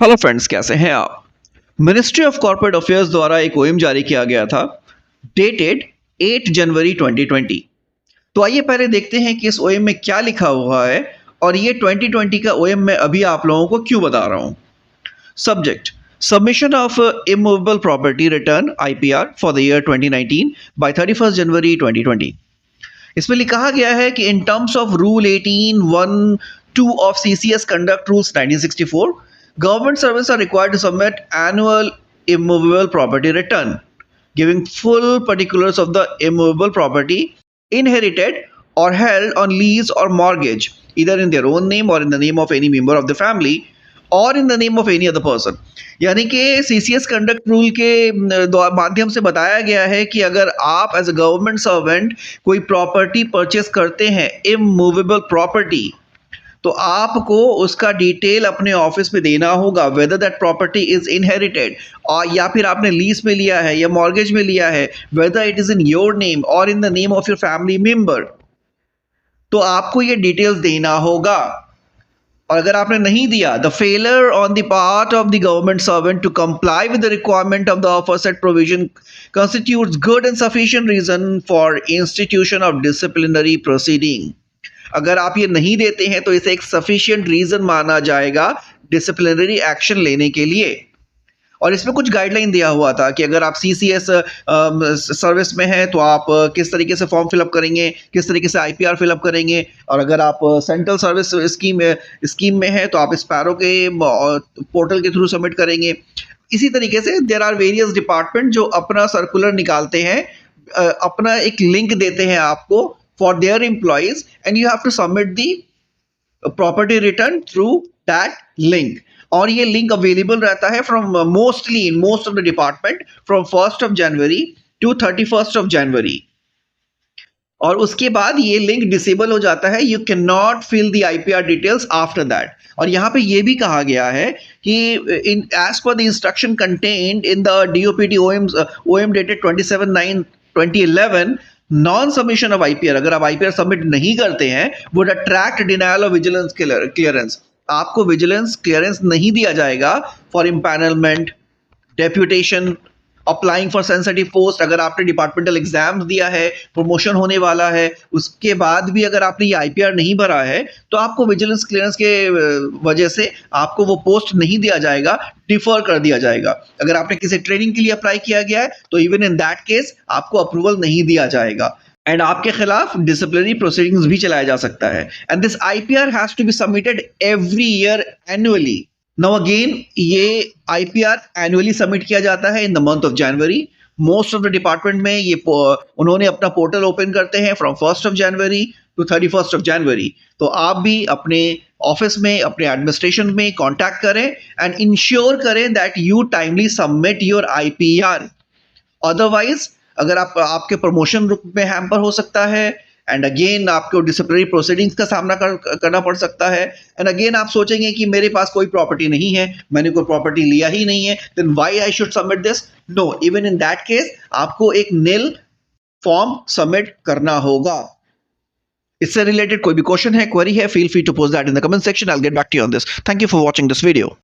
Hello friends, कैसे हैं आप। मिनिस्ट्री ऑफ कॉर्पोरेट अफेयर्स द्वारा एक ओएम जारी किया गया था डेटेड 8 जनवरी 2020। तो आइए पहले देखते हैं कि इस ओएम में क्या लिखा हुआ है और ये 2020 का ओएम मैं अभी आप लोगों को क्यों बता रहा हूं। Subject: submission of immovable property return IPR for the year 2019 by 31 January 2020। इसमें लिखा गया है कि in terms of rule 18(1)(2) of CCS conduct rules 1964, government servants are required to submit annual immovable property return, giving full particulars of the immovable property inherited or held on lease or mortgage, either in their own name or in the name of any member of the family or in the name of any other person। यानी कि CCS conduct rule के माध्यम से बताया गया है कि अगर आप एज अ गवर्नमेंट सर्वेंट कोई प्रॉपर्टी परचेस करते हैं, इमूवेबल प्रॉपर्टी, तो आपको उसका डिटेल अपने ऑफिस में देना होगा, whether that property is inherited और या फिर आपने लीज में लिया है या मॉर्गेज में लिया है, whether it is in your name और in the name of your family member, तो आपको ये डिटेल्स देना होगा। और अगर आपने नहीं दिया, the failure on the part of the government servant to comply with the requirement of the aforesaid provision constitutes good and sufficient reason for institution of disciplinary proceeding। अगर आप ये नहीं देते हैं तो इसे एक सफिशिएंट रीजन माना जाएगा डिसिप्लिनरी एक्शन लेने के लिए। और इसमें कुछ गाइडलाइन दिया हुआ था कि अगर आप सीसीएस सर्विस में हैं तो आप किस तरीके से फॉर्म फिलअप करेंगे, किस तरीके से आईपीआर फिलअप करेंगे, और अगर आप सेंट्रल सर्विस स्कीम में है तो आप स्पैरो के पोर्टल के थ्रू सबमिट करेंगे। इसी तरीके से देयर आर वेरियस डिपार्टमेंट जो अपना सर्कुलर निकालते हैं, अपना एक लिंक देते हैं आपको for their employees, and you have to submit the property return through that link। और ये लिंक अवेलेबल रहता है from mostly in most of the department from 1st of January to 31st of January। और उसके बाद ये link disable हो जाता है, you can not fill the IPR details after that. और यहाँ पे ये भी कहा गया है कि in as per the instruction contained in the DOPT OM dated 27/9/2011, non submission of IPR, अगर आप आईपीआर सबमिट नहीं करते हैं, would attract denial of vigilance clearance. आपको विजिलेंस क्लियरेंस नहीं दिया जाएगा for empanelment, deputation, applying for sensitive post. अगर आपने डिपार्टमेंटल एग्जाम्स दिया है, प्रमोशन होने वाला है, उसके बाद भी अगर आपने ये आईपीआर नहीं भरा है तो आपको विजिलेंस क्लियरेंस के वजह से आपको वो पोस्ट नहीं दिया जाएगा, डिफर कर दिया जाएगा। अगर आपने किसी ट्रेनिंग के लिए अप्लाई किया गया है तो इवन इन दैट केस आपको अप्रूवल नहीं दिया जाएगा एंड आपके खिलाफ डिसिप्लिनरी प्रोसीडिंग्स भी चलाया जा सकता है। And this IPR has to be submitted every year annually. Now again ये आईपीआर एनुअली सबमिट किया जाता है in the month of January. Most of the department में ये उन्होंने अपना पोर्टल ओपन करते हैं from 1st of January to 31st of January। तो आप भी अपने ऑफिस में, अपने एडमिनिस्ट्रेशन में कांटेक्ट करें एंड इंश्योर करें that you timely submit your IPR. Otherwise अगर आपके प्रमोशन में हैम्पर हो सकता है एंड अगेन आपको डिसिप्लिनरी प्रोसीडिंग्स का सामना करना पड़ सकता है। एंड अगेन आप सोचेंगे कि मेरे पास कोई प्रॉपर्टी नहीं है, मैंने कोई प्रॉपर्टी लिया ही नहीं है, then why I should submit this. No, even in that case आपको एक नील फॉर्म सबमिट करना होगा। इससे रिलेटेड कोई भी क्वेश्चन है, क्वेरी है, feel free to post that in the comment section. I will get back to you on this. Thank you for watching this video.